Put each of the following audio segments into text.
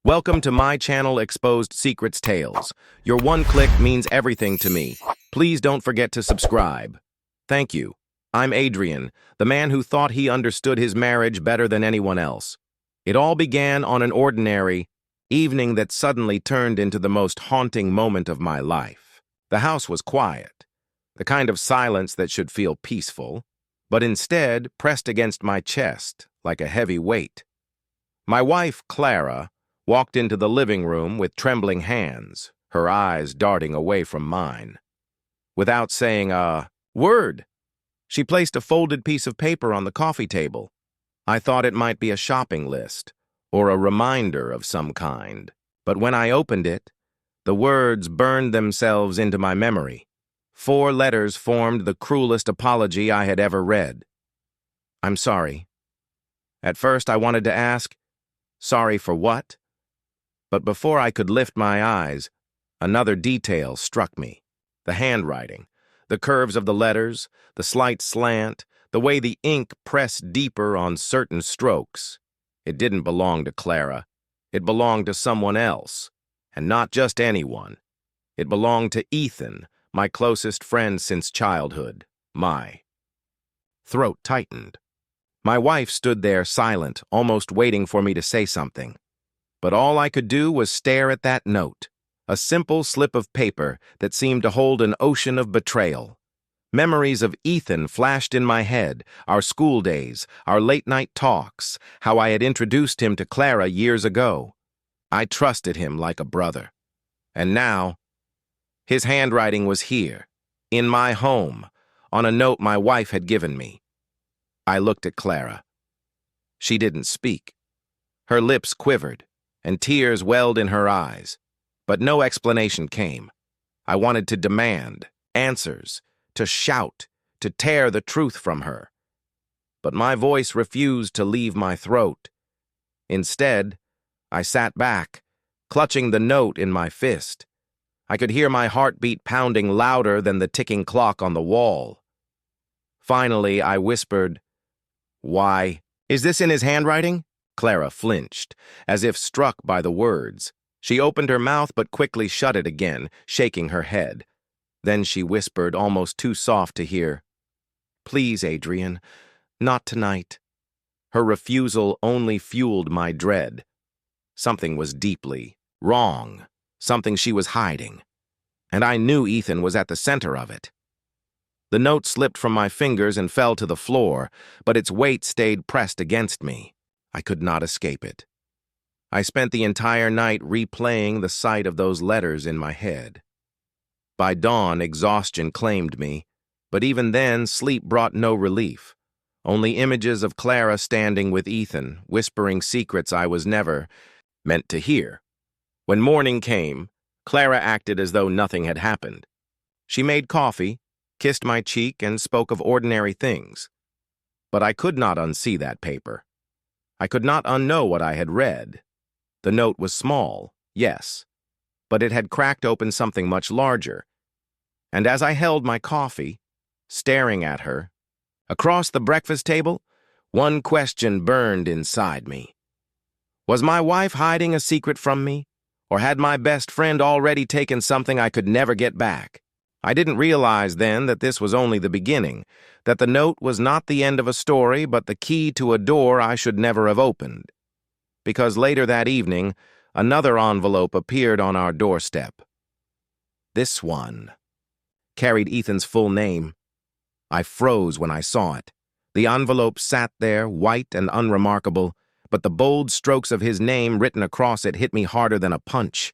Welcome to my channel, ExposedSecretsTales. Your one click means everything to me. Please don't forget to subscribe. Thank you. I'm Adrian, the man who thought he understood his marriage better than anyone else. It all began on an ordinary evening that suddenly turned into the most haunting moment of my life. The house was quiet, the kind of silence that should feel peaceful, but instead pressed against my chest like a heavy weight. My wife, Clara, walked into the living room with trembling hands, her eyes darting away from mine. Without saying a word, she placed a folded piece of paper on the coffee table. I thought it might be a shopping list or a reminder of some kind, but when I opened it, the words burned themselves into my memory. 4 letters formed the cruelest apology I had ever read. I'm sorry. At first I wanted to ask, sorry for what? But before I could lift my eyes, another detail struck me. The handwriting, the curves of the letters, the slight slant, the way the ink pressed deeper on certain strokes. It didn't belong to Clara. It belonged to someone else, and not just anyone. It belonged to Ethan, my closest friend since childhood. My throat tightened. My wife stood there silent, almost waiting for me to say something. But all I could do was stare at that note, a simple slip of paper that seemed to hold an ocean of betrayal. Memories of Ethan flashed in my head, our school days, our late-night talks, how I had introduced him to Clara years ago. I trusted him like a brother. And now, his handwriting was here, in my home, on a note my wife had given me. I looked at Clara. She didn't speak. Her lips quivered, and tears welled in her eyes. But no explanation came. I wanted to demand answers, to shout, to tear the truth from her. But my voice refused to leave my throat. Instead, I sat back, clutching the note in my fist. I could hear my heartbeat pounding louder than the ticking clock on the wall. Finally, I whispered, "Why, is this in his handwriting?" Clara flinched, as if struck by the words. She opened her mouth but quickly shut it again, shaking her head. Then she whispered, almost too soft to hear, "Please, Adrian, not tonight." Her refusal only fueled my dread. Something was deeply wrong, something she was hiding, and I knew Ethan was at the center of it. The note slipped from my fingers and fell to the floor, but its weight stayed pressed against me. I could not escape it. I spent the entire night replaying the sight of those letters in my head. By dawn, exhaustion claimed me, but even then, sleep brought no relief. Only images of Clara standing with Ethan, whispering secrets I was never meant to hear. When morning came, Clara acted as though nothing had happened. She made coffee, kissed my cheek, and spoke of ordinary things. But I could not unsee that paper. I could not unknow what I had read. The note was small, yes, but it had cracked open something much larger. And as I held my coffee, staring at her, across the breakfast table, one question burned inside me. Was my wife hiding a secret from me, or had my best friend already taken something I could never get back? I didn't realize then that this was only the beginning, that the note was not the end of a story, but the key to a door I should never have opened. Because later that evening, another envelope appeared on our doorstep. This one carried Ethan's full name. I froze when I saw it. The envelope sat there, white and unremarkable, but the bold strokes of his name written across it hit me harder than a punch.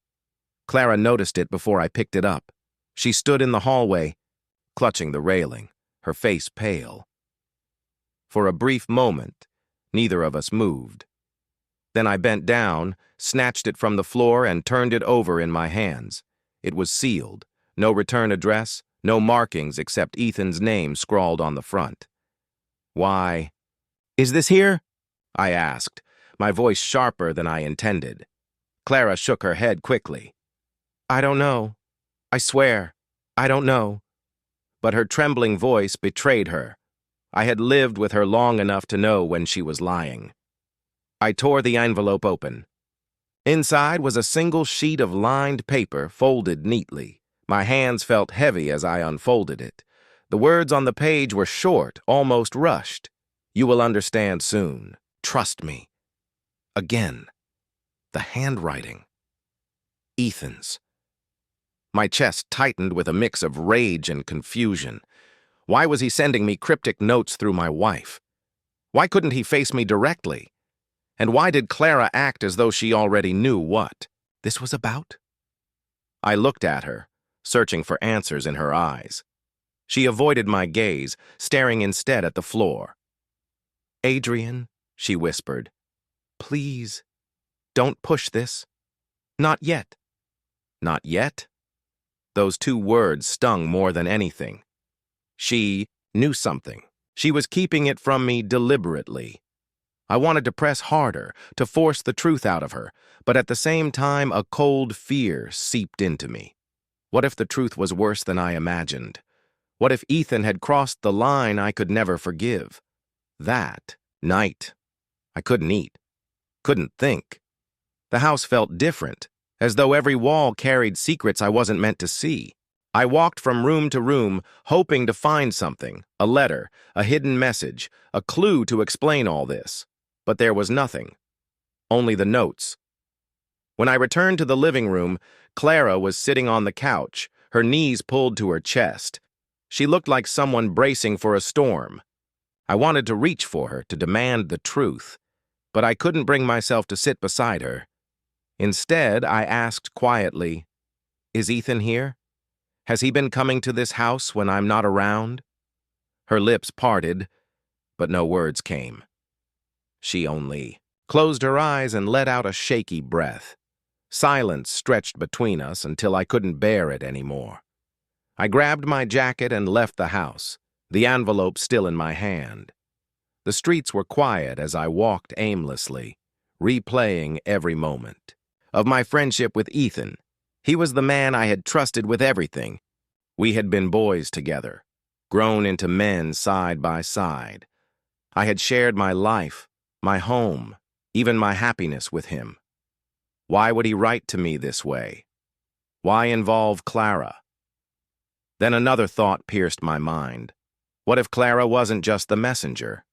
Clara noticed it before I picked it up. She stood in the hallway, clutching the railing, her face pale. For a brief moment, neither of us moved. Then I bent down, snatched it from the floor, and turned it over in my hands. It was sealed, no return address, no markings except Ethan's name scrawled on the front. "Why, is this here?" I asked, my voice sharper than I intended. Clara shook her head quickly. "I don't know. I swear, I don't know." But her trembling voice betrayed her. I had lived with her long enough to know when she was lying. I tore the envelope open. Inside was a single sheet of lined paper folded neatly. My hands felt heavy as I unfolded it. The words on the page were short, almost rushed. "You will understand soon. Trust me." Again, the handwriting. Ethan's. My chest tightened with a mix of rage and confusion. Why was he sending me cryptic notes through my wife? Why couldn't he face me directly? And why did Clara act as though she already knew what this was about? I looked at her, searching for answers in her eyes. She avoided my gaze, staring instead at the floor. "Adrian," she whispered, "please, don't push this. Not yet." Not yet? Those two words stung more than anything. She knew something. She was keeping it from me deliberately. I wanted to press harder, to force the truth out of her, but at the same time a cold fear seeped into me. What if the truth was worse than I imagined? What if Ethan had crossed the line I could never forgive? That night, I couldn't eat, couldn't think. The house felt different, as though every wall carried secrets I wasn't meant to see. I walked from room to room, hoping to find something, a letter, a hidden message, a clue to explain all this. But there was nothing, only the notes. When I returned to the living room, Clara was sitting on the couch, her knees pulled to her chest. She looked like someone bracing for a storm. I wanted to reach for her, to demand the truth, but I couldn't bring myself to sit beside her. Instead, I asked quietly, "Is Ethan here? Has he been coming to this house when I'm not around?" Her lips parted, but no words came. She only closed her eyes and let out a shaky breath. Silence stretched between us until I couldn't bear it anymore. I grabbed my jacket and left the house, the envelope still in my hand. The streets were quiet as I walked aimlessly, replaying every moment of my friendship with Ethan. He was the man I had trusted with everything. We had been boys together, grown into men side by side. I had shared my life, my home, even my happiness with him. Why would he write to me this way? Why involve Clara? Then another thought pierced my mind. What if Clara wasn't just the messenger?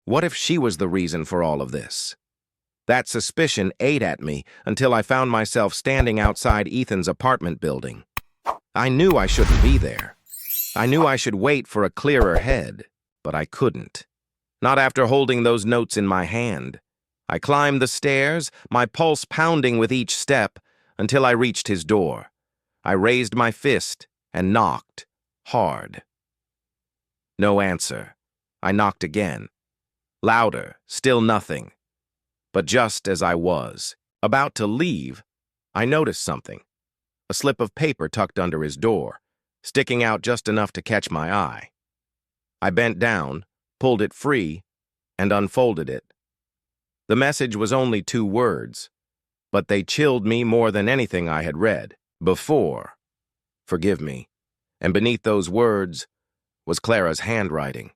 What if she was the reason for all of this? That suspicion ate at me until I found myself standing outside Ethan's apartment building. I knew I shouldn't be there. I knew I should wait for a clearer head, but I couldn't. Not after holding those notes in my hand. I climbed the stairs, my pulse pounding with each step, until I reached his door. I raised my fist and knocked, hard. No answer. I knocked again. Louder, still nothing. But just as I was about to leave, I noticed something. A slip of paper tucked under his door, sticking out just enough to catch my eye. I bent down, pulled it free, and unfolded it. The message was only 2 words, but they chilled me more than anything I had read before. "Forgive me." And beneath those words was Clara's handwriting.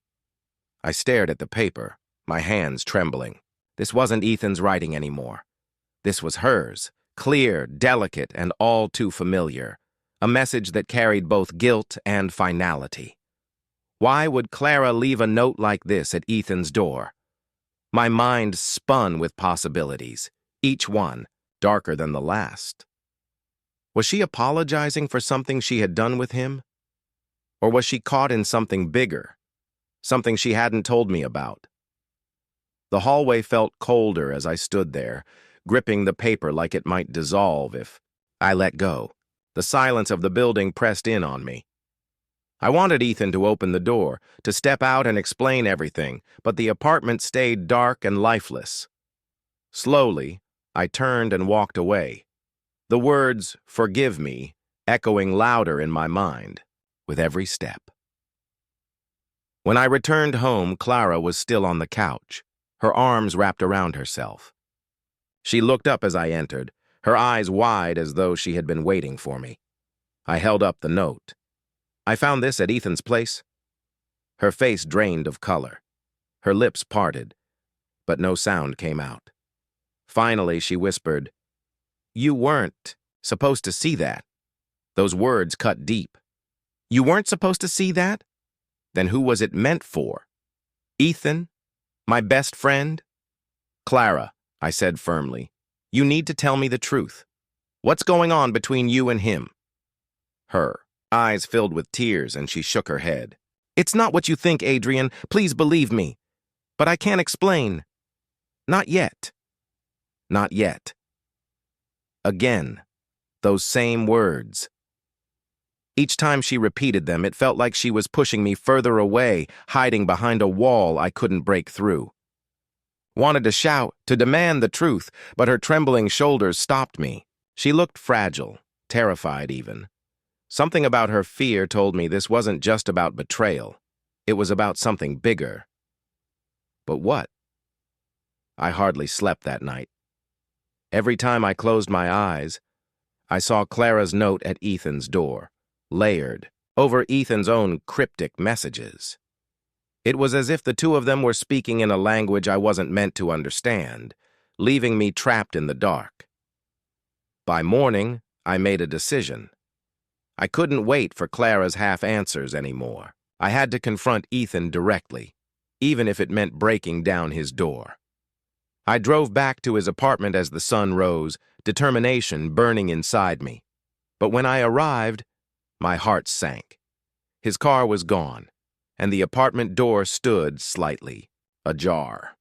I stared at the paper, my hands trembling. This wasn't Ethan's writing anymore. This was hers, clear, delicate, and all too familiar. A message that carried both guilt and finality. Why would Clara leave a note like this at Ethan's door? My mind spun with possibilities, each one darker than the last. Was she apologizing for something she had done with him? Or was she caught in something bigger, something she hadn't told me about? The hallway felt colder as I stood there, gripping the paper like it might dissolve if I let go. The silence of the building pressed in on me. I wanted Ethan to open the door, to step out and explain everything, but the apartment stayed dark and lifeless. Slowly, I turned and walked away. The words, "Forgive me," echoing louder in my mind with every step. When I returned home, Clara was still on the couch, her arms wrapped around herself. She looked up as I entered, her eyes wide as though she had been waiting for me. I held up the note. "I found this at Ethan's place." Her face drained of color. Her lips parted, but no sound came out. Finally, she whispered, You weren't supposed to see that. Those words cut deep. You weren't supposed to see that? Then who was it meant for? Ethan? My best friend? Clara, I said firmly, you need to tell me the truth. What's going on between you and him? Her eyes filled with tears and she shook her head. It's not what you think, Adrian. Please believe me. But I can't explain. Not yet. Not yet. Again, those same words. Each time she repeated them, it felt like she was pushing me further away, hiding behind a wall I couldn't break through. Wanted to shout, to demand the truth, but her trembling shoulders stopped me. She looked fragile, terrified even. Something about her fear told me this wasn't just about betrayal. It was about something bigger. But what? I hardly slept that night. Every time I closed my eyes, I saw Clara's note at Ethan's door, layered over Ethan's own cryptic messages. It was as if the two of them were speaking in a language I wasn't meant to understand, leaving me trapped in the dark. By morning, I made a decision. I couldn't wait for Clara's half-answers anymore. I had to confront Ethan directly, even if it meant breaking down his door. I drove back to his apartment as the sun rose, determination burning inside me. But when I arrived, my heart sank. His car was gone, and the apartment door stood slightly ajar.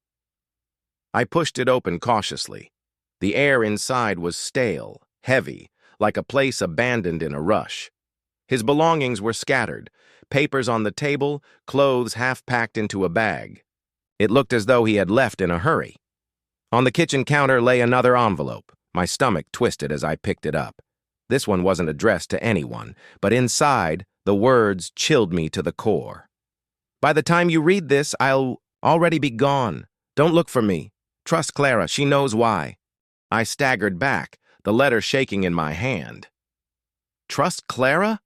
I pushed it open cautiously. The air inside was stale, heavy, like a place abandoned in a rush. His belongings were scattered, papers on the table, clothes half-packed into a bag. It looked as though he had left in a hurry. On the kitchen counter lay another envelope. My stomach twisted as I picked it up. This one wasn't addressed to anyone, but inside, the words chilled me to the core. By the time you read this, I'll already be gone. Don't look for me. Trust Clara, she knows why. I staggered back, the letter shaking in my hand. Trust Clara?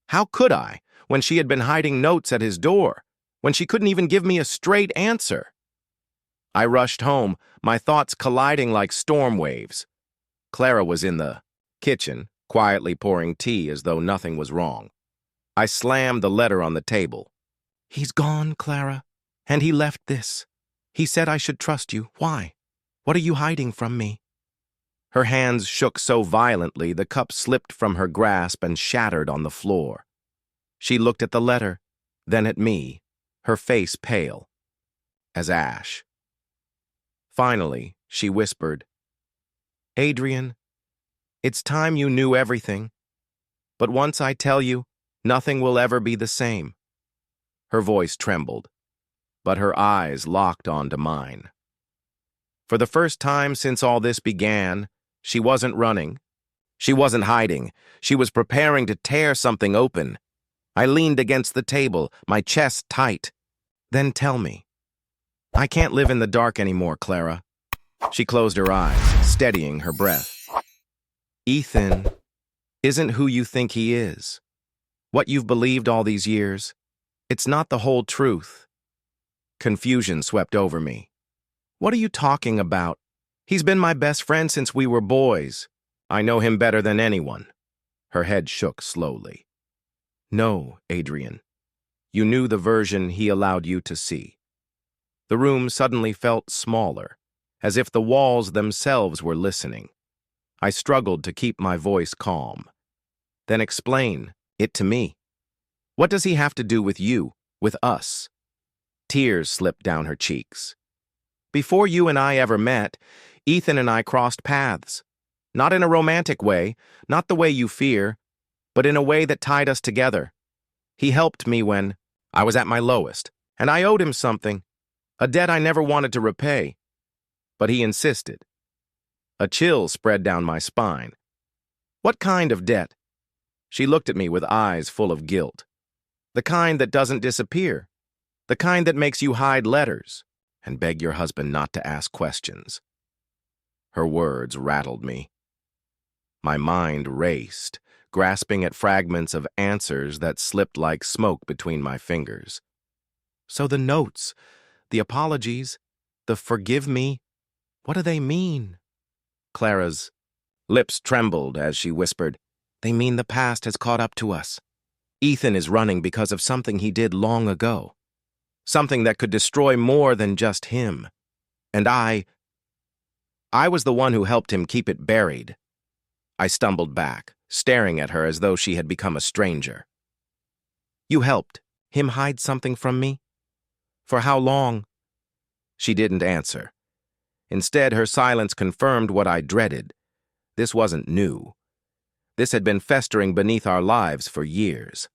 How could I, when she had been hiding notes at his door, when she couldn't even give me a straight answer? I rushed home, my thoughts colliding like storm waves. Clara was in the kitchen, quietly pouring tea as though nothing was wrong. I slammed the letter on the table. He's gone, Clara, and he left this. He said I should trust you. Why? What are you hiding from me? Her hands shook so violently the cup slipped from her grasp and shattered on the floor. She looked at the letter, then at me, her face pale as ash. Finally, she whispered, Adrian, it's time you knew everything. But once I tell you, nothing will ever be the same. Her voice trembled, but her eyes locked onto mine. For the first time since all this began, she wasn't running. She wasn't hiding. She was preparing to tear something open. I leaned against the table, my chest tight. Then tell me. I can't live in the dark anymore, Clara. She closed her eyes, steadying her breath. Ethan isn't who you think he is. What you've believed all these years, it's not the whole truth. Confusion swept over me. What are you talking about? He's been my best friend since we were boys. I know him better than anyone. Her head shook slowly. No, Adrian. You knew the version he allowed you to see. The room suddenly felt smaller, as if the walls themselves were listening. I struggled to keep my voice calm. Then explain it to me. What does he have to do with you, with us? Tears slipped down her cheeks. Before you and I ever met, Ethan and I crossed paths. Not in a romantic way, not the way you fear, but in a way that tied us together. He helped me when I was at my lowest, and I owed him something. A debt I never wanted to repay. But he insisted. A chill spread down my spine. What kind of debt? She looked at me with eyes full of guilt. The kind that doesn't disappear. The kind that makes you hide letters and beg your husband not to ask questions. Her words rattled me. My mind raced, grasping at fragments of answers that slipped like smoke between my fingers. So the notes, the apologies, the forgive me, what do they mean? Clara's Lips trembled as she whispered, "They mean the past has caught up to us. Ethan is running because of something he did long ago. Something that could destroy more than just him. And I was the one who helped him keep it buried." I stumbled back, staring at her as though she had become a stranger. "You helped him hide something from me? For how long?" She didn't answer. Instead, her silence confirmed what I dreaded. This wasn't new. This had been festering beneath our lives for years.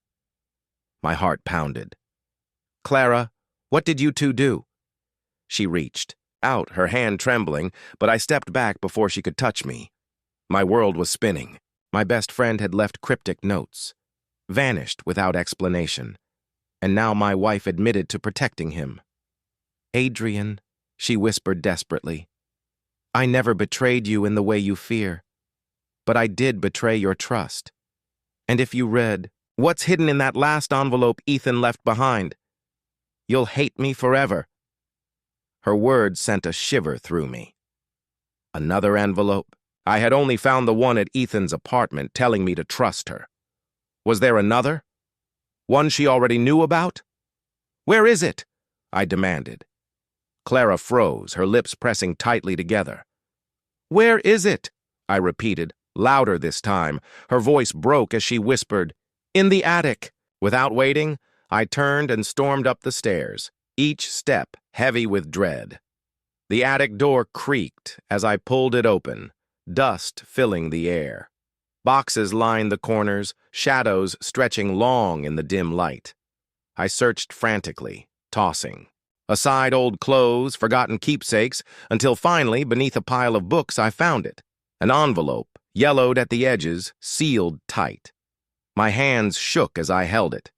My heart pounded. "Clara, what did you two do?" She reached out, her hand trembling, but I stepped back before she could touch me. My world was spinning. My best friend had left cryptic notes, vanished without explanation, and now my wife admitted to protecting him. "Adrian," she whispered desperately, "I never betrayed you in the way you fear, but I did betray your trust. And if you read what's hidden in that last envelope Ethan left behind, you'll hate me forever." Her words sent a shiver through me. Another envelope? I had only found the one at Ethan's apartment, telling me to trust her. Was there another? One she already knew about? "Where is it?" I demanded. Clara froze, her lips pressing tightly together. "Where is it?" I repeated, louder this time. Her voice broke as she whispered, "In the attic." Without waiting, I turned and stormed up the stairs, each step heavy with dread. The attic door creaked as I pulled it open, dust filling the air. Boxes lined the corners, shadows stretching long in the dim light. I searched frantically, tossing aside old clothes, forgotten keepsakes, until finally, beneath a pile of books, I found it. An envelope, yellowed at the edges, sealed tight. My hands shook as I held it.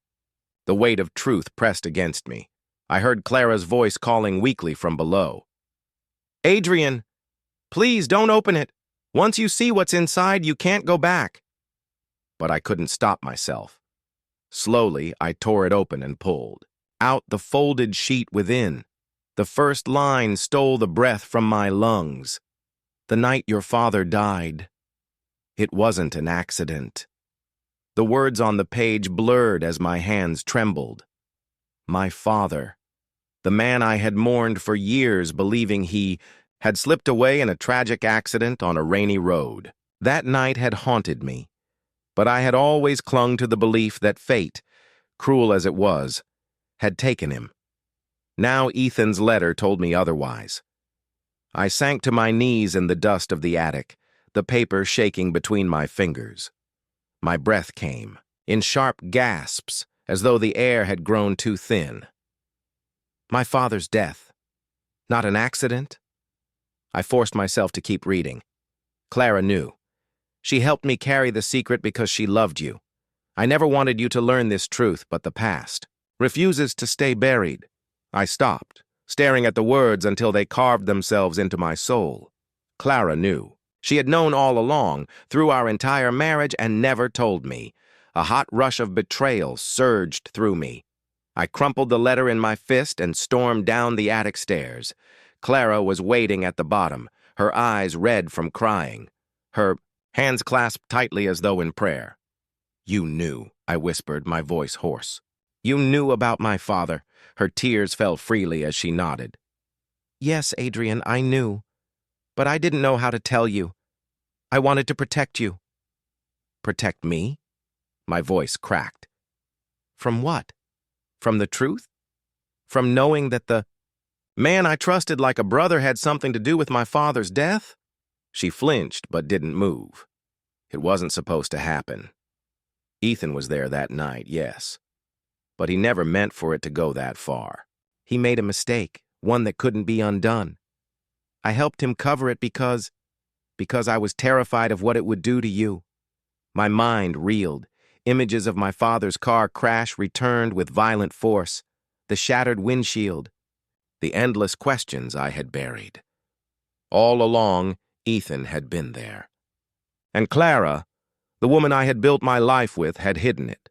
The weight of truth pressed against me. I heard Clara's voice calling weakly from below. "Adrian, please don't open it. Once you see what's inside, you can't go back." But I couldn't stop myself. Slowly, I tore it open and pulled out the folded sheet within. The first line stole the breath from my lungs. "The night your father died. It wasn't an accident." The words on the page blurred as my hands trembled. My father, the man I had mourned for years, believing he had slipped away in a tragic accident on a rainy road. That night had haunted me, but I had always clung to the belief that fate, cruel as it was, had taken him. Now Ethan's letter told me otherwise. I sank to my knees in the dust of the attic, the paper shaking between my fingers. My breath came, in sharp gasps, as though the air had grown too thin. My father's death. Not an accident? I forced myself to keep reading. Clara knew. She helped me carry the secret because she loved you. I never wanted you to learn this truth, but the past refuses to stay buried. I stopped, staring at the words until they carved themselves into my soul. Clara knew. She had known all along, through our entire marriage, and never told me. A hot rush of betrayal surged through me. I crumpled the letter in my fist and stormed down the attic stairs. Clara was waiting at the bottom, her eyes red from crying, her hands clasped tightly as though in prayer. "You knew," I whispered, my voice hoarse. "You knew about my father." Her tears fell freely as she nodded. "Yes, Adrian, I knew. But I didn't know how to tell you. I wanted to protect you." "Protect me?" My voice cracked. "From what? From the truth? From knowing that the man I trusted like a brother had something to do with my father's death?" She flinched but didn't move. It wasn't supposed to happen. Ethan was there that night, yes. But he never meant for it to go that far. He made a mistake, one that couldn't be undone. I helped him cover it because I was terrified of what it would do to you. My mind reeled. Images of my father's car crash returned with violent force. The shattered windshield. The endless questions I had buried. All along, Ethan had been there. And Clara, the woman I had built my life with, had hidden it.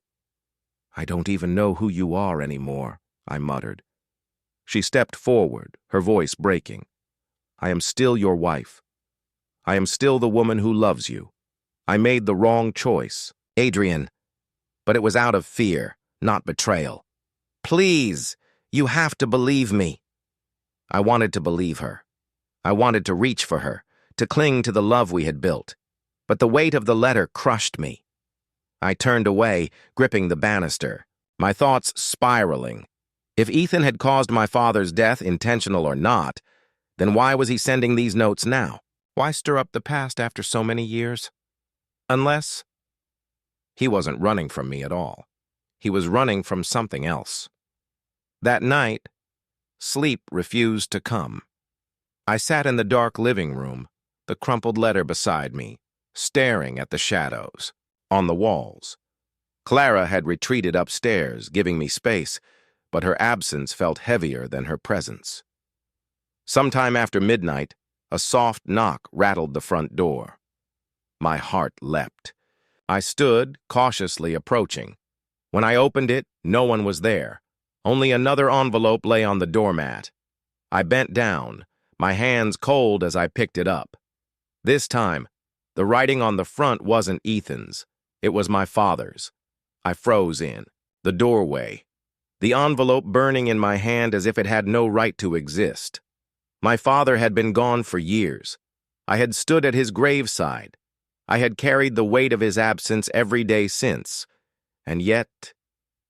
"I don't even know who you are anymore," I muttered. She stepped forward, her voice breaking. "I am still your wife. I am still the woman who loves you. I made the wrong choice, Adrian, but it was out of fear, not betrayal. Please, you have to believe me. I wanted to believe her. I wanted to reach for her, to cling to the love we had built. But the weight of the letter crushed me. I turned away, gripping the banister, my thoughts spiraling. If Ethan had caused my father's death, intentional or not, then why was he sending these notes now? Why stir up the past after so many years? Unless he wasn't running from me at all. He was running from something else. That night, sleep refused to come. I sat in the dark living room, the crumpled letter beside me, staring at the shadows on the walls. Clara had retreated upstairs, giving me space, but her absence felt heavier than her presence. Sometime after midnight, a soft knock rattled the front door. My heart leapt. I stood, cautiously approaching. When I opened it, no one was there. Only another envelope lay on the doormat. I bent down, my hands cold as I picked it up. This time, the writing on the front wasn't Ethan's. It was my father's. I froze in, the doorway, the envelope burning in my hand as if it had no right to exist. My father had been gone for years. I had stood at his graveside. I had carried the weight of his absence every day since. And yet,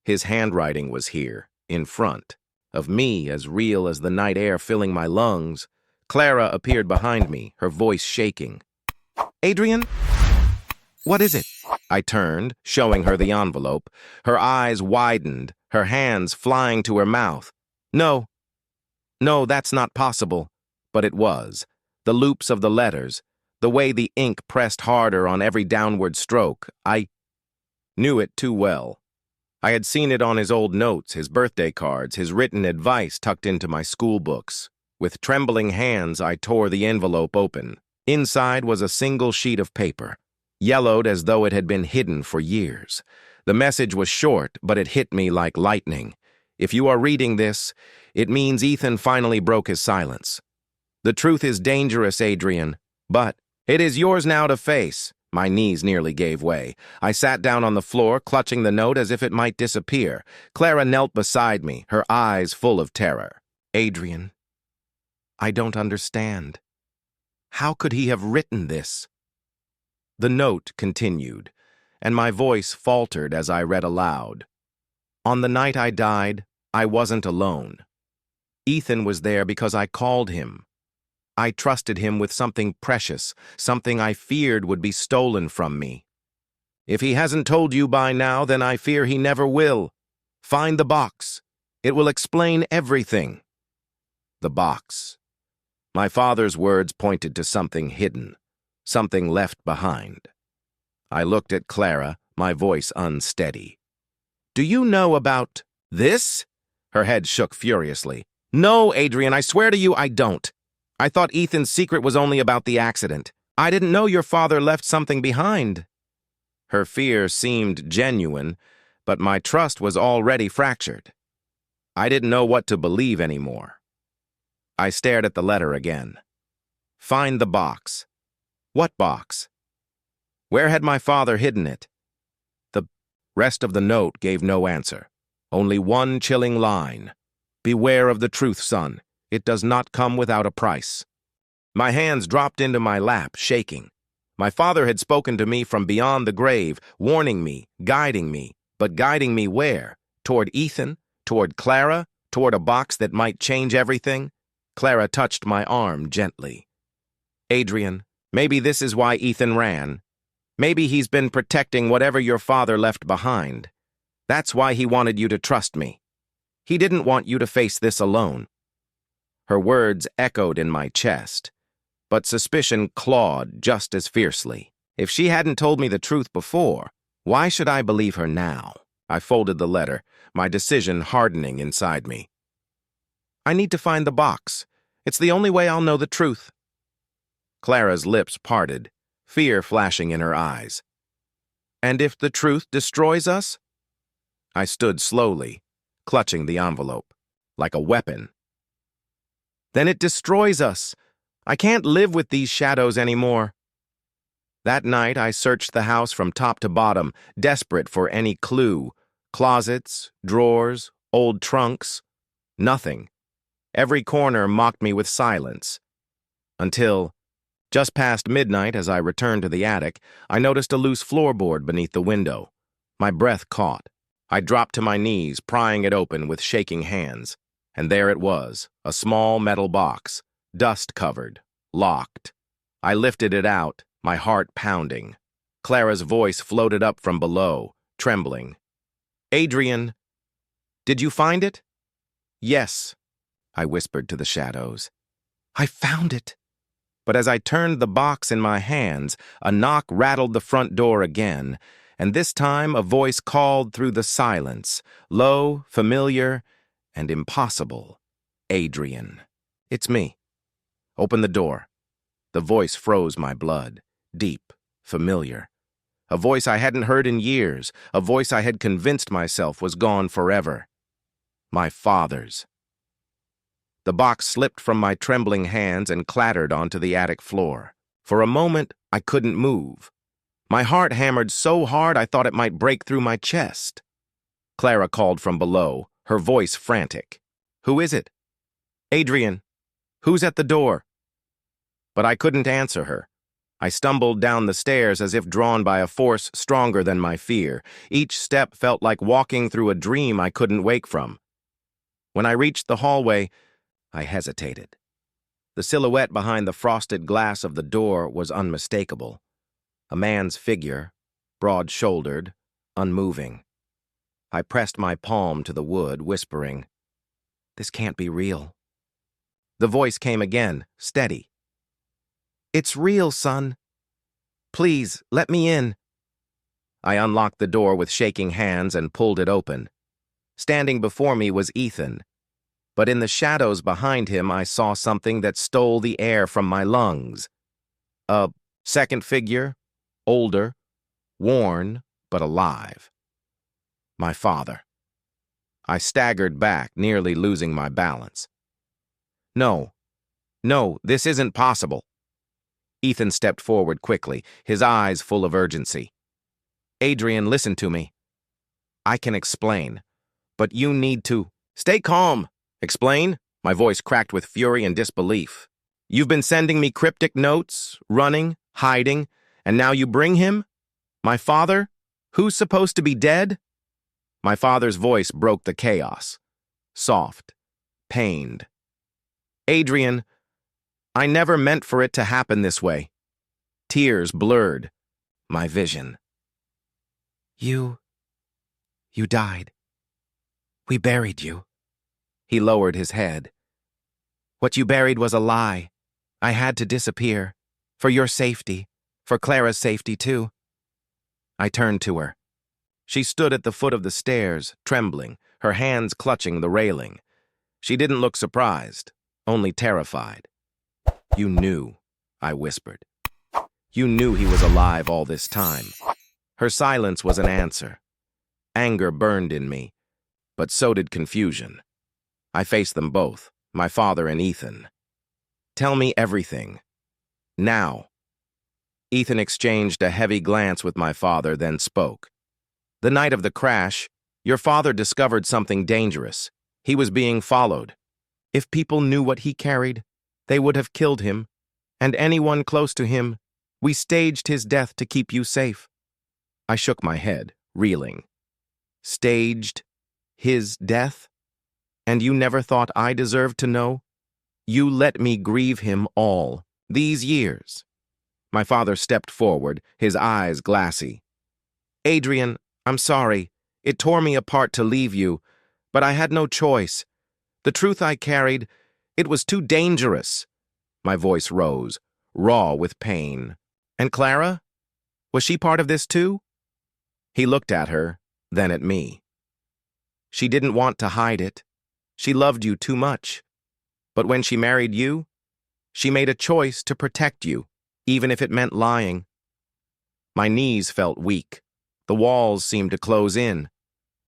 his handwriting was here, in front, of me as real as the night air filling my lungs. Clara appeared behind me, her voice shaking. Adrian? What is it? I turned, showing her the envelope. Her eyes widened, her hands flying to her mouth. No, that's not possible. But it was. The loops of the letters, the way the ink pressed harder on every downward stroke. I knew it too well. I had seen it on his old notes, his birthday cards, his written advice tucked into my school books. With trembling hands, I tore the envelope open. Inside was a single sheet of paper, yellowed as though it had been hidden for years. The message was short, but it hit me like lightning. If you are reading this, it means Ethan finally broke his silence. The truth is dangerous, Adrian, but it is yours now to face. My knees nearly gave way. I sat down on the floor, clutching the note as if it might disappear. Clara knelt beside me, her eyes full of terror. Adrian, I don't understand. How could he have written this? The note continued, and my voice faltered as I read aloud. On the night I died, I wasn't alone. Ethan was there because I called him. I trusted him with something precious, something I feared would be stolen from me. If he hasn't told you by now, then I fear he never will. Find the box. It will explain everything. The box. My father's words pointed to something hidden, something left behind. I looked at Clara, my voice unsteady. Do you know about this? Her head shook furiously. No, Adrian, I swear to you I don't. I thought Ethan's secret was only about the accident. I didn't know your father left something behind. Her fear seemed genuine, but my trust was already fractured. I didn't know what to believe anymore. I stared at the letter again. Find the box. What box? Where had my father hidden it? The rest of the note gave no answer. Only one chilling line. Beware of the truth, son. It does not come without a price. My hands dropped into my lap, shaking. My father had spoken to me from beyond the grave, warning me, but guiding me where? Toward Ethan? Toward Clara? Toward a box that might change everything? Clara touched my arm gently. Adrian, maybe this is why Ethan ran. Maybe he's been protecting whatever your father left behind. That's why he wanted you to trust me. He didn't want you to face this alone. Her words echoed in my chest, but suspicion clawed just as fiercely. If she hadn't told me the truth before, why should I believe her now? I folded the letter, my decision hardening inside me. I need to find the box. It's the only way I'll know the truth. Clara's lips parted, fear flashing in her eyes. And if the truth destroys us? I stood slowly, clutching the envelope, like a weapon. Then it destroys us. I can't live with these shadows anymore. That night, I searched the house from top to bottom, desperate for any clue. Closets, drawers, old trunks. Nothing. Every corner mocked me with silence. Until, just past midnight, as I returned to the attic, I noticed a loose floorboard beneath the window. My breath caught. I dropped to my knees, prying it open with shaking hands. And there it was, a small metal box, dust-covered, locked. I lifted it out, my heart pounding. Clara's voice floated up from below, trembling. "Adrian, did you find it?" "Yes," I whispered to the shadows. "I found it." But as I turned the box in my hands, a knock rattled the front door again, and this time a voice called through the silence, low, familiar, and impossible. "Adrian." "It's me." "Open the door." The voice froze my blood, deep, familiar. A voice I hadn't heard in years, a voice I had convinced myself was gone forever. My father's. The box slipped from my trembling hands and clattered onto the attic floor. For a moment, I couldn't move. My heart hammered so hard I thought it might break through my chest. Clara called from below, her voice frantic. "Who is it?" "Adrian. Who's at the door?" But I couldn't answer her. I stumbled down the stairs as if drawn by a force stronger than my fear. Each step felt like walking through a dream I couldn't wake from. When I reached the hallway, I hesitated. The silhouette behind the frosted glass of the door was unmistakable. A man's figure, broad-shouldered, unmoving. I pressed my palm to the wood, whispering, "This can't be real." The voice came again, steady. "It's real, son. Please, let me in." I unlocked the door with shaking hands and pulled it open. Standing before me was Ethan, but in the shadows behind him I saw something that stole the air from my lungs. A second figure, older, worn, but alive. My father. I staggered back, nearly losing my balance. No, this isn't possible." Ethan stepped forward quickly, his eyes full of urgency. "Adrian, listen to me. I can explain, but you need to—" "Stay calm. Explain?" My voice cracked with fury and disbelief. "You've been sending me cryptic notes, running, hiding, and now you bring him? My father? Who's supposed to be dead?" My father's voice broke the chaos. Soft, pained. "Adrian, I never meant for it to happen this way." Tears blurred my vision. You died. We buried you." He lowered his head. "What you buried was a lie. I had to disappear. For your safety. For Clara's safety, too." I turned to her. She stood at the foot of the stairs, trembling, her hands clutching the railing. She didn't look surprised, only terrified. "You knew," I whispered. "You knew he was alive all this time." Her silence was an answer. Anger burned in me, but so did confusion. I faced them both, my father and Ethan. "Tell me everything. Now." Ethan exchanged a heavy glance with my father, then spoke. "The night of the crash, your father discovered something dangerous. He was being followed. If people knew what he carried, they would have killed him, and anyone close to him. We staged his death to keep you safe." I shook my head, reeling. "Staged his death? And you never thought I deserved to know? You let me grieve him all these years." My father stepped forward, his eyes glassy. "Adrian, I'm sorry. It tore me apart to leave you, but I had no choice. The truth I carried, it was too dangerous." My voice rose, raw with pain. "And Clara? Was she part of this too?" He looked at her, then at me. "She didn't want to hide it. She loved you too much. But when she married you, she made a choice to protect you, even if it meant lying." My knees felt weak. The walls seemed to close in.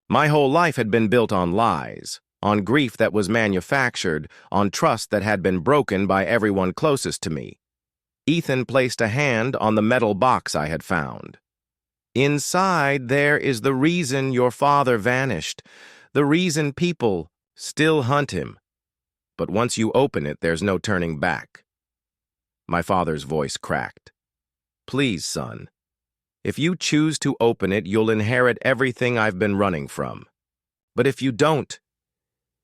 My whole life had been built on lies, on grief that was manufactured, on trust that had been broken by everyone closest to me. Ethan placed a hand on the metal box I had found. Inside there is the reason your father vanished, the reason people still hunt him. But once you open it, there's no turning back. My father's voice cracked. Please, son. If you choose to open it, you'll inherit everything I've been running from. But if you don't,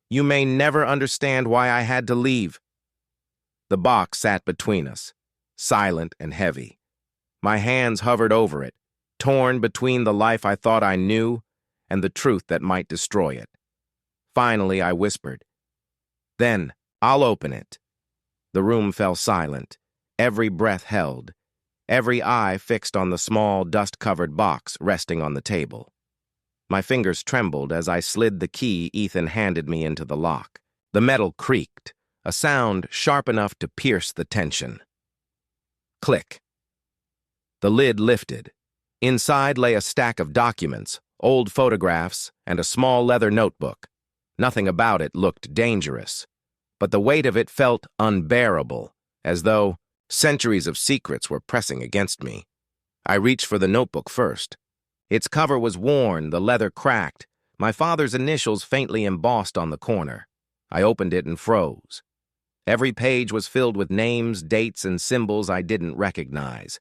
you may never understand why I had to leave. The box sat between us, silent and heavy. My hands hovered over it, torn between the life I thought I knew and the truth that might destroy it. Finally, I whispered, "Then, I'll open it." The room fell silent, every breath held, every eye fixed on the small, dust-covered box resting on the table. My fingers trembled as I slid the key Ethan handed me into the lock. The metal creaked, a sound sharp enough to pierce the tension. Click. The lid lifted. Inside lay a stack of documents, old photographs, and a small leather notebook. Nothing about it looked dangerous, but the weight of it felt unbearable, as though centuries of secrets were pressing against me. I reached for the notebook first. Its cover was worn, the leather cracked, my father's initials faintly embossed on the corner. I opened it and froze. Every page was filled with names, dates, and symbols I didn't recognize.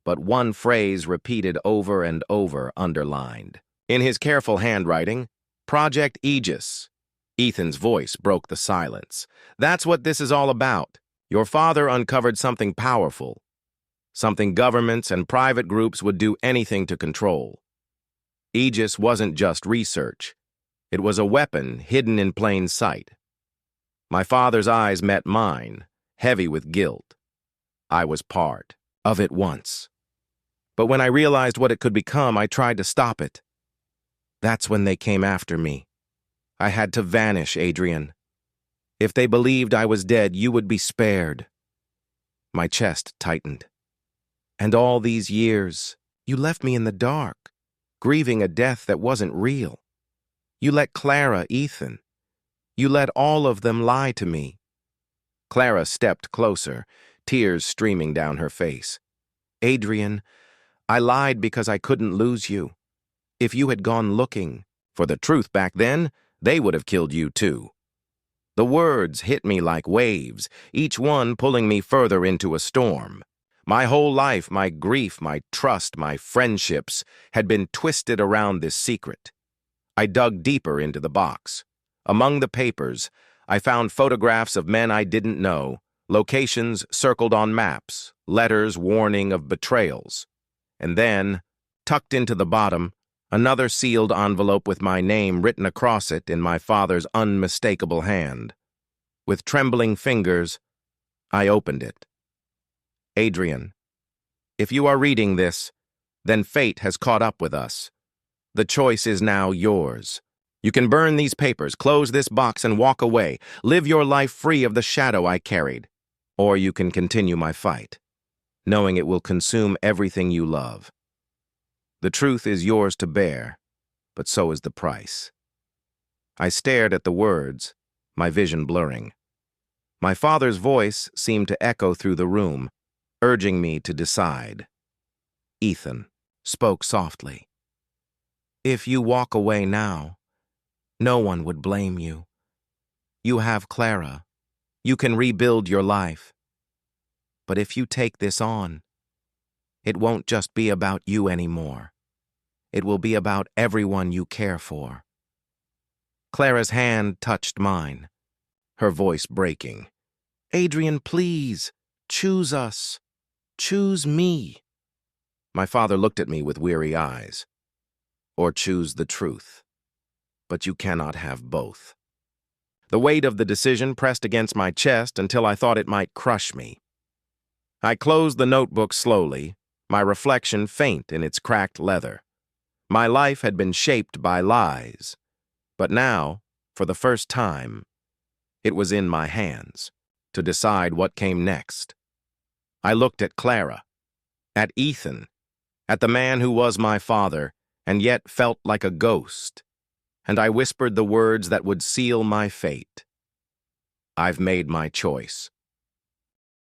But one phrase repeated over and over, underlined. In his careful handwriting, Project Aegis. Ethan's voice broke the silence. That's what this is all about. Your father uncovered something powerful, something governments and private groups would do anything to control. Aegis wasn't just research. It was a weapon hidden in plain sight. My father's eyes met mine, heavy with guilt. I was part of it once. But when I realized what it could become, I tried to stop it. That's when they came after me. I had to vanish, Adrian. If they believed I was dead, you would be spared. My chest tightened. And all these years, you left me in the dark, grieving a death that wasn't real. You let Clara, Ethan. You let all of them lie to me. Clara stepped closer, tears streaming down her face. Adrian, I lied because I couldn't lose you. If you had gone looking for the truth back then, they would have killed you too. The words hit me like waves, each one pulling me further into a storm. My whole life, my grief, my trust, my friendships had been twisted around this secret. I dug deeper into the box. Among the papers, I found photographs of men I didn't know, locations circled on maps, letters warning of betrayals. And then, tucked into the bottom, another sealed envelope with my name written across it in my father's unmistakable hand. With trembling fingers, I opened it. Adrian, if you are reading this, then fate has caught up with us. The choice is now yours. You can burn these papers, close this box, and walk away. Live your life free of the shadow I carried. Or you can continue my fight, knowing it will consume everything you love. The truth is yours to bear, but so is the price. I stared at the words, my vision blurring. My father's voice seemed to echo through the room, urging me to decide. Ethan spoke softly. If you walk away now, no one would blame you. You have Clara. You can rebuild your life. But if you take this on, it won't just be about you anymore. It will be about everyone you care for. Clara's hand touched mine, her voice breaking. Adrian, please, choose us. Choose me. My father looked at me with weary eyes. Or choose the truth. But you cannot have both. The weight of the decision pressed against my chest until I thought it might crush me. I closed the notebook slowly, my reflection faint in its cracked leather. My life had been shaped by lies, but now, for the first time, it was in my hands to decide what came next. I looked at Clara, at Ethan, at the man who was my father, and yet felt like a ghost. and I whispered the words that would seal my fate. I've made my choice.